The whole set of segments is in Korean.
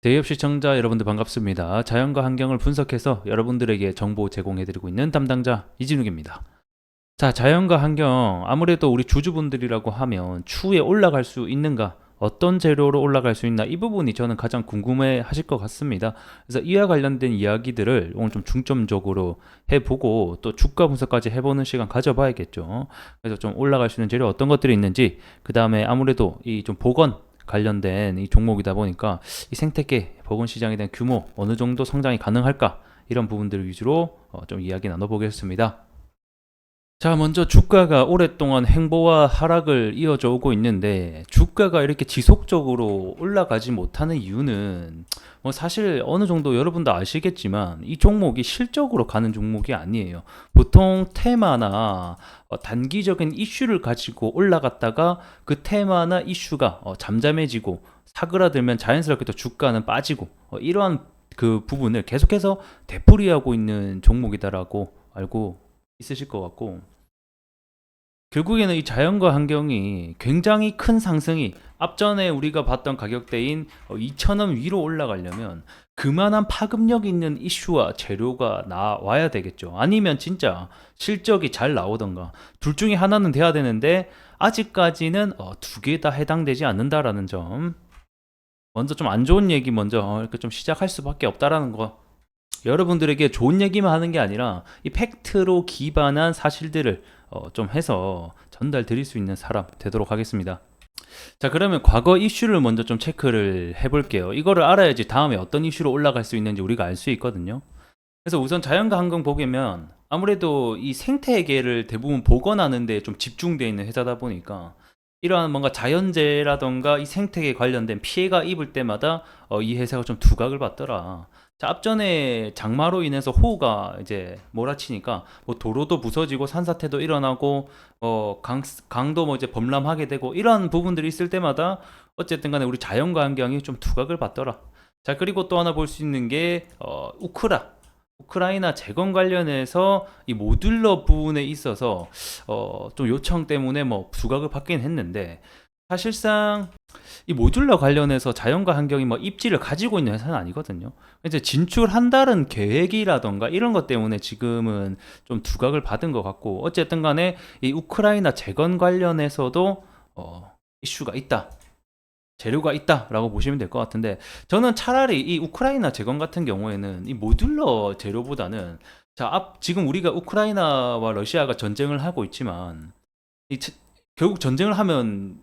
대기업 시청자 여러분들 반갑습니다. 자연과 환경을 분석해서 여러분들에게 정보 제공해드리고 있는 담당자 이진욱입니다. 자, 자연과 환경 아무래도 우리 주주분들이라고 하면 추후에 올라갈 수 있는가, 어떤 재료로 올라갈 수 있나, 이 부분이 저는 가장 궁금해 하실 것 같습니다. 그래서 이와 관련된 이야기들을 오늘 좀 중점적으로 해보고 또 주가 분석까지 해보는 시간 가져봐야겠죠. 그래서 좀 올라갈 수 있는 재료 어떤 것들이 있는지, 그 다음에 아무래도 이 좀 보건 관련된 이 종목이다 보니까 이 생태계 보건 시장에 대한 규모 어느 정도 성장이 가능할까, 이런 부분들 위주로 좀 이야기 나눠보겠습니다. 자, 먼저 주가가 오랫동안 횡보와 하락을 이어져 오고 있는데, 주가가 이렇게 지속적으로 올라가지 못하는 이유는 뭐 사실 어느 정도 여러분도 아시겠지만 이 종목이 실적으로 가는 종목이 아니에요. 보통 테마나 단기적인 이슈를 가지고 올라갔다가 그 테마나 이슈가 잠잠해지고 사그라들면 자연스럽게 또 주가는 빠지고, 이러한 그 부분을 계속해서 되풀이하고 있는 종목이다라고 알고 있으실 것 같고, 결국에는 이 자연과 환경이 굉장히 큰 상승이, 앞전에 우리가 봤던 가격대인 2,000원 위로 올라가려면 그만한 파급력 있는 이슈와 재료가 나와야 되겠죠. 아니면 진짜 실적이 잘 나오던가 둘 중에 하나는 돼야 되는데, 아직까지는 두 개 다 해당되지 않는다라는 점. 먼저 좀 안 좋은 얘기 먼저 이렇게 좀 시작할 수밖에 없다라는 거, 여러분들에게 좋은 얘기만 하는 게 아니라 이 팩트로 기반한 사실들을 좀 해서 전달 드릴 수 있는 사람 되도록 하겠습니다. 자, 그러면 과거 이슈를 먼저 좀 체크를 해볼게요. 이거를 알아야지 다음에 어떤 이슈로 올라갈 수 있는지 우리가 알 수 있거든요. 그래서 우선 자연과 환경 보면 아무래도 이 생태계를 대부분 복원하는 데 좀 집중되어 있는 회사다 보니까, 이러한 뭔가 자연재해라던가 이 생태계 관련된 피해가 입을 때마다 이 회사가 좀 두각을 받더라. 자, 앞전에 장마로 인해서 호우가 이제 몰아치니까 뭐 도로도 부서지고 산사태도 일어나고 강도 뭐 이제 범람하게 되고, 이런 부분들이 있을 때마다 어쨌든 간에 우리 자연과 환경이 좀 두각을 받더라. 자, 그리고 또 하나 볼 수 있는 게 우크라이나 재건 관련해서 이 모듈러 부분에 있어서 좀 요청 때문에 뭐 부각을 받긴 했는데, 사실상 이 모듈러 관련해서 자연과 환경이 뭐 입지를 가지고 있는 회사는 아니거든요. 이제 진출한다는 계획이라던가 이런 것 때문에 지금은 좀 두각을 받은 것 같고, 어쨌든 간에 이 우크라이나 재건 관련해서도 이슈가 있다, 재료가 있다라고 보시면 될 것 같은데, 저는 차라리 이 우크라이나 재건 같은 경우에는 이 모듈러 재료보다는, 지금 우리가 우크라이나와 러시아가 전쟁을 하고 있지만 결국 전쟁을 하면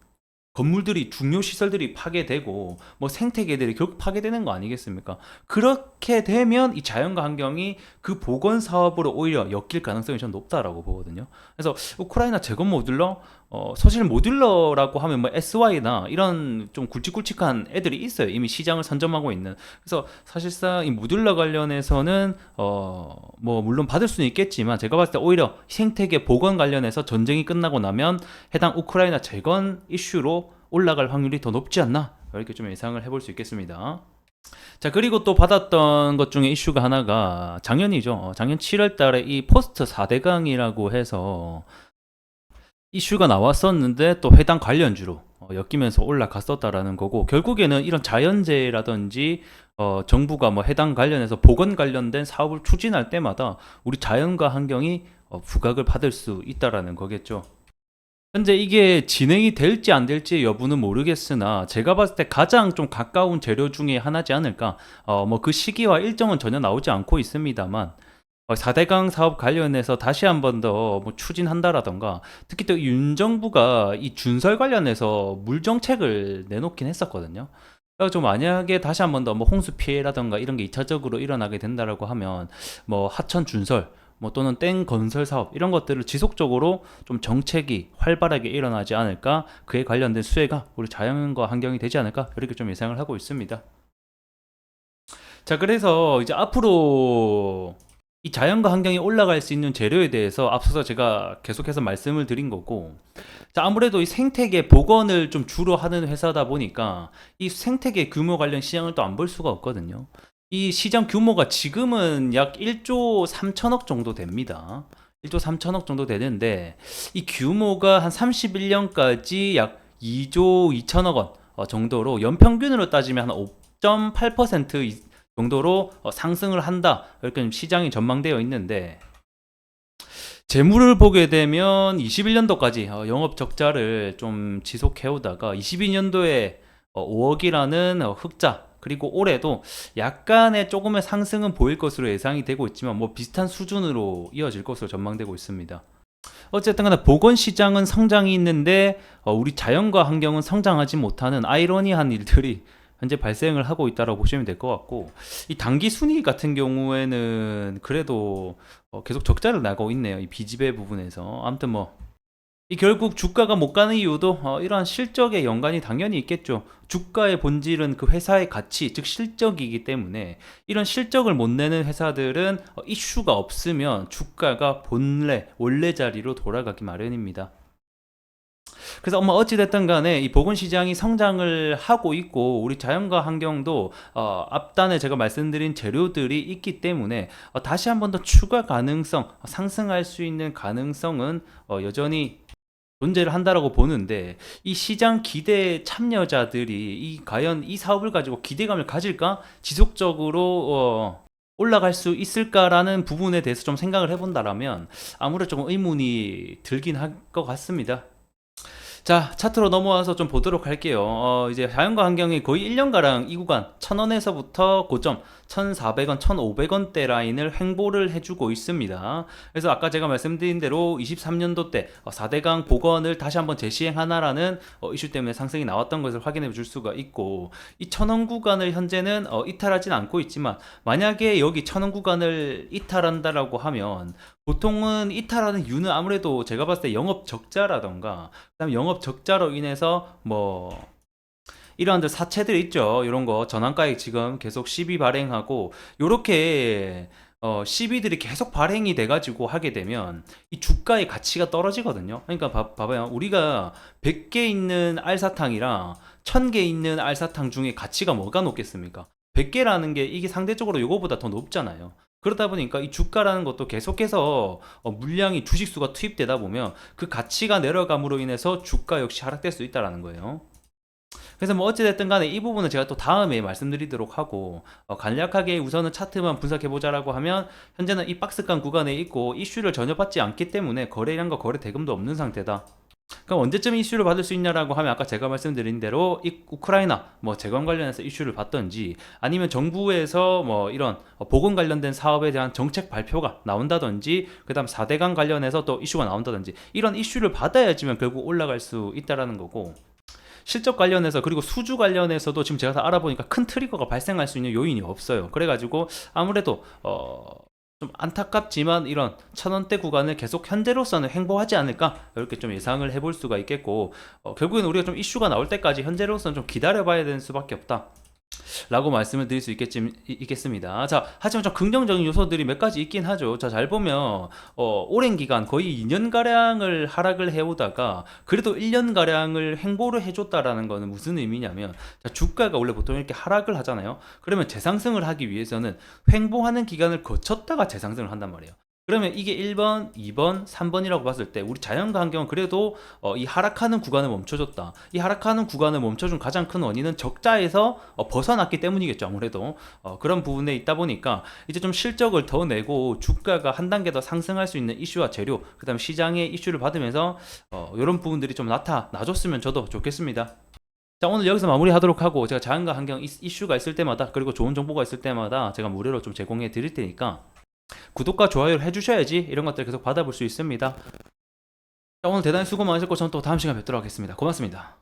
건물들이, 중요 시설들이 파괴되고 뭐 생태계들이 결국 파괴되는 거 아니겠습니까? 그렇게 되면 이 자연과 환경이 그 보건 사업으로 오히려 엮일 가능성이 좀 높다라고 보거든요. 그래서 우크라이나 재건 모듈러, 사실 모듈러라고 하면 뭐 SY나 이런 좀 굵직굵직한 애들이 있어요. 이미 시장을 선점하고 있는. 그래서 사실상 이 모듈러 관련해서는 뭐 물론 받을 수는 있겠지만, 제가 봤을 때 오히려 생태계 보건 관련해서 전쟁이 끝나고 나면 해당 우크라이나 재건 이슈로 올라갈 확률이 더 높지 않나, 이렇게 좀 예상을 해볼 수 있겠습니다. 자, 그리고 또 받았던 것 중에 이슈가 하나가 작년이죠. 작년 7월 달에 이 포스트 4대강이라고 해서 이슈가 나왔었는데, 또 해당 관련주로 엮이면서 올라갔었다라는 거고, 결국에는 이런 자연재해라든지 정부가 뭐 해당 관련해서 보건 관련된 사업을 추진할 때마다 우리 자연과 환경이 부각을 받을 수 있다라는 거겠죠. 현재 이게 진행이 될지 안 될지의 여부는 모르겠으나, 제가 봤을 때 가장 좀 가까운 재료 중에 하나지 않을까. 뭐 그 시기와 일정은 전혀 나오지 않고 있습니다만, 4대강 사업 관련해서 다시 한번 더 뭐 추진한다라던가, 특히 또 윤 정부가 이 준설 관련해서 물 정책을 내놓긴 했었거든요. 그래서 좀 만약에 다시 한번 더 뭐 홍수 피해라던가 이런 게 2차적으로 일어나게 된다라고 하면, 뭐 하천 준설 뭐 또는 땡 건설 사업 이런 것들을 지속적으로 좀 정책이 활발하게 일어나지 않을까, 그에 관련된 수혜가 우리 자연과 환경이 되지 않을까, 이렇게 좀 예상을 하고 있습니다. 자, 그래서 이제 앞으로 이 자연과 환경이 올라갈 수 있는 재료에 대해서 앞서서 제가 계속해서 말씀을 드린 거고, 자, 아무래도 이 생태계 복원을 좀 주로 하는 회사다 보니까 이 생태계 규모 관련 시장을 또 안 볼 수가 없거든요. 이 시장 규모가 지금은 약 1조 3천억 정도 됩니다. 1조 3천억 정도 되는데, 이 규모가 한 31년까지 약 2조 2천억 원 정도로, 연평균으로 따지면 한 10.8% 정도로 상승을 한다. 이렇게 시장이 전망되어 있는데 재물을 보게 되면 21년도까지 영업 적자를 좀 지속해오다가 22년도에 5억이라는 흑자, 그리고 올해도 약간의 조금의 상승은 보일 것으로 예상이 되고 있지만 뭐 비슷한 수준으로 이어질 것으로 전망되고 있습니다. 어쨌든 간에 보건 시장은 성장이 있는데 우리 자연과 환경은 성장하지 못하는 아이러니한 일들이 현재 발생을 하고 있다고 보시면 될 것 같고, 이 단기 순이익 같은 경우에는 그래도 계속 적자를 나고 있네요. 이 비지배 부분에서. 아무튼 뭐 이 결국 주가가 못 가는 이유도 이러한 실적에 연관이 당연히 있겠죠. 주가의 본질은 그 회사의 가치, 즉 실적이기 때문에 이런 실적을 못 내는 회사들은 이슈가 없으면 주가가 본래 원래 자리로 돌아가기 마련입니다. 그래서 뭐 어찌됐든 간에 이 보건시장이 성장을 하고 있고 우리 자연과 환경도 앞단에 제가 말씀드린 재료들이 있기 때문에 다시 한번 더 추가 가능성, 상승할 수 있는 가능성은 여전히 존재를 한다라고 보는데, 이 시장 기대 참여자들이 과연 이 사업을 가지고 기대감을 가질까? 지속적으로 올라갈 수 있을까라는 부분에 대해서 좀 생각을 해본다라면 아무래도 조금 의문이 들긴 할 것 같습니다. 자, 차트로 넘어와서 좀 보도록 할게요. 이제 자연과 환경이 거의 1년가량 이 구간 1000원에서부터 고점 1400원, 1500원대 라인을 횡보를 해주고 있습니다. 그래서 아까 제가 말씀드린 대로 23년도 때 4대강 복원을 다시 한번 재시행하나라는 이슈 때문에 상승이 나왔던 것을 확인해 줄 수가 있고, 이 1000원 구간을 현재는 이탈하진 않고 있지만 만약에 여기 1000원 구간을 이탈한다라고 하면 보통은 이탈하는 이유는 아무래도 제가 봤을 때 영업 적자라던가, 그다음 영업 적자로 인해서 뭐 이러한 사채들 있죠. 이런 거 전환가액 지금 계속 시비 발행하고 요렇게 시비들이 계속 발행이 돼가지고 하게 되면 이 주가의 가치가 떨어지거든요. 그러니까 봐봐요. 우리가 100개 있는 알사탕이랑 1000개 있는 알사탕 중에 가치가 뭐가 높겠습니까? 100개라는 게 이게 상대적으로 요거보다 더 높잖아요. 그러다 보니까 이 주가라는 것도 계속해서 물량이 주식수가 투입되다 보면 그 가치가 내려감으로 인해서 주가 역시 하락될 수 있다는 거예요. 그래서 뭐 어찌됐든 간에 이 부분은 제가 또 다음에 말씀드리도록 하고, 간략하게 우선은 차트만 분석해보자라고 하면 현재는 이 박스권 구간에 있고 이슈를 전혀 받지 않기 때문에 거래량과 거래 대금도 없는 상태다. 그럼 언제쯤 이슈를 받을 수 있냐라고 하면 아까 제가 말씀드린 대로 이 우크라이나 뭐 재건 관련해서 이슈를 받던지, 아니면 정부에서 뭐 이런 보건 관련된 사업에 대한 정책 발표가 나온다든지, 그다음 4대강 관련해서 또 이슈가 나온다든지, 이런 이슈를 받아야지만 결국 올라갈 수 있다라는 거고, 실적 관련해서 그리고 수주 관련해서도 지금 제가 다 알아보니까 큰 트리거가 발생할 수 있는 요인이 없어요. 그래가지고 아무래도 좀 안타깝지만 이런 1000원대 구간을 계속 현재로서는 횡보하지 않을까, 이렇게 좀 예상을 해볼 수가 있겠고, 결국엔 우리가 좀 이슈가 나올 때까지 현재로서는 좀 기다려봐야 되는 수밖에 없다 라고 말씀을 드릴 수 있겠습니다. 자, 하지만 좀 긍정적인 요소들이 몇 가지 있긴 하죠. 자, 잘 보면 오랜 기간 거의 2년가량을 하락을 해오다가 그래도 1년가량을 횡보를 해줬다라는 거는 무슨 의미냐면, 자, 주가가 원래 보통 이렇게 하락을 하잖아요. 그러면 재상승을 하기 위해서는 횡보하는 기간을 거쳤다가 재상승을 한단 말이에요. 그러면 이게 1번, 2번, 3번이라고 봤을 때 우리 자연과 환경은 그래도 이 하락하는 구간을 멈춰줬다. 이 하락하는 구간을 멈춰준 가장 큰 원인은 적자에서 벗어났기 때문이겠죠. 아무래도 그런 부분에 있다 보니까 이제 좀 실적을 더 내고 주가가 한 단계 더 상승할 수 있는 이슈와 재료, 그 다음 시장의 이슈를 받으면서 이런 부분들이 좀 나타나줬으면 저도 좋겠습니다. 자, 오늘 여기서 마무리하도록 하고, 제가 자연과 환경 이슈가 있을 때마다 그리고 좋은 정보가 있을 때마다 제가 무료로 좀 제공해 드릴 테니까 구독과 좋아요를 해주셔야지 이런 것들 계속 받아볼 수 있습니다. 자, 오늘 대단히 수고 많으셨고 저는 또 다음 시간에 뵙도록 하겠습니다. 고맙습니다.